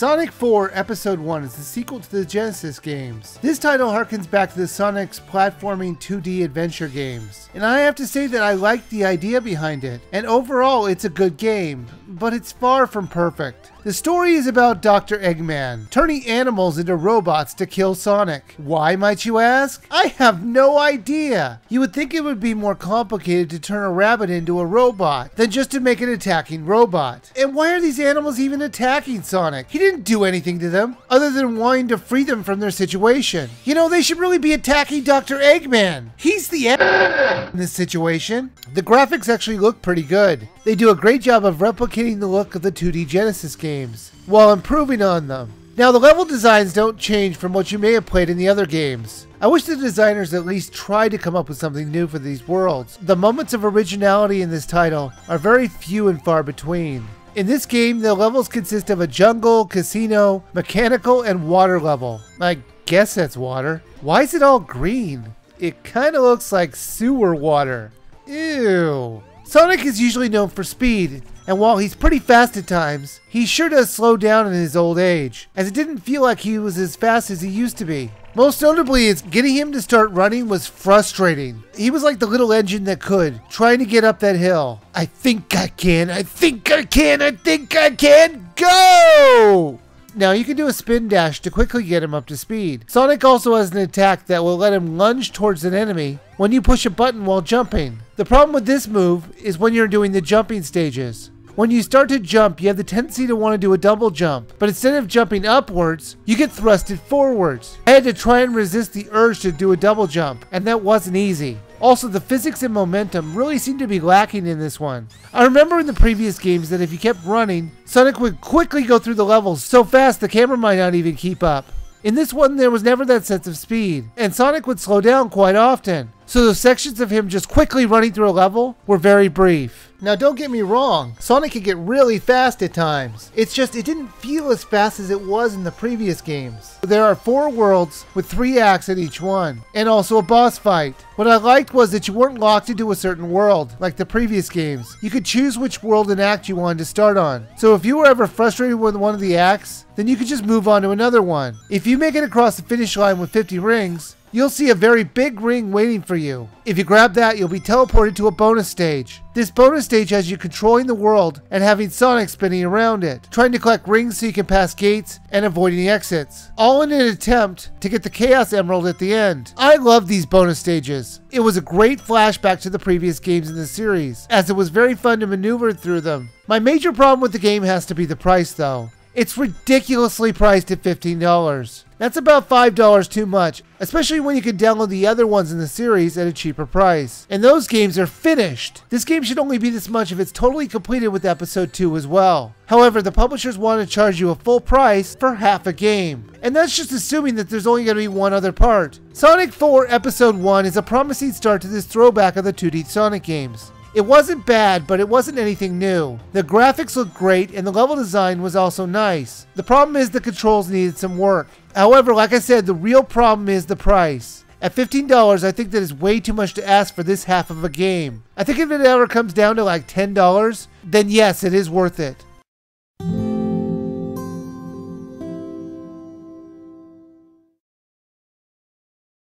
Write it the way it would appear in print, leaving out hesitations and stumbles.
Sonic 4 Episode 1 is the sequel to the Genesis games. This title harkens back to the Sonic's platforming 2D adventure games. And I have to say that I like the idea behind it, and overall it's a good game, but it's far from perfect. The story is about Dr. Eggman turning animals into robots to kill Sonic. Why, might you ask? I have no idea. You would think it would be more complicated to turn a rabbit into a robot than just to make an attacking robot. And why are these animals even attacking Sonic? He didn't do anything to them other than wanting to free them from their situation. You know, they should really be attacking Dr. Eggman. He's the in this situation. The graphics actually look pretty good. They do a great job of replicating the look of the 2D Genesis games while improving on them. Now, the level designs don't change from what you may have played in the other games. I wish the designers at least tried to come up with something new for these worlds. The moments of originality in this title are very few and far between. In this game, the levels consist of a jungle, casino, mechanical, and water level. I guess that's water. Why is it all green? It kind of looks like sewer water. Ew. Sonic is usually known for speed, and while he's pretty fast at times, he sure does slow down in his old age, as it didn't feel like he was as fast as he used to be. Most notably, getting him to start running was frustrating. He was like the little engine that could, trying to get up that hill. I think I can, I think I can, I think I can, go! Now you can do a spin dash to quickly get him up to speed. Sonic also has an attack that will let him lunge towards an enemy when you push a button while jumping. The problem with this move is when you're doing the jumping stages. When you start to jump, you have the tendency to want to do a double jump, but instead of jumping upwards, you get thrusted forwards. I had to try and resist the urge to do a double jump, and that wasn't easy. Also, the physics and momentum really seem to be lacking in this one. I remember in the previous games that if you kept running, Sonic would quickly go through the levels so fast the camera might not even keep up. In this one, there was never that sense of speed, and Sonic would slow down quite often. So those sections of him just quickly running through a level were very brief. Now don't get me wrong, Sonic could get really fast at times. It's just it didn't feel as fast as it was in the previous games. There are 4 worlds with 3 acts in each one, and also a boss fight. What I liked was that you weren't locked into a certain world, like the previous games. You could choose which world and act you wanted to start on. So if you were ever frustrated with one of the acts, then you could just move on to another one. If you make it across the finish line with 50 rings, you'll see a very big ring waiting for you. If you grab that, you'll be teleported to a bonus stage. This bonus stage has you controlling the world and having Sonic spinning around it, trying to collect rings so you can pass gates and avoiding the exits, all in an attempt to get the Chaos Emerald at the end. I love these bonus stages. It was a great flashback to the previous games in the series, as it was very fun to maneuver through them. My major problem with the game has to be the price though. It's ridiculously priced at $15. That's about $5 too much, especially when you can download the other ones in the series at a cheaper price. And those games are finished. This game should only be this much if it's totally completed with Episode 2 as well. However, the publishers want to charge you a full price for half a game. And that's just assuming that there's only going to be one other part. Sonic 4 Episode 1 is a promising start to this throwback of the 2D Sonic games. It wasn't bad, but it wasn't anything new. The graphics looked great and the level design was also nice. The problem is the controls needed some work. However, like I said, the real problem is the price. At $15, I think that is way too much to ask for this half of a game. I think if it ever comes down to like $10, then yes, it is worth it.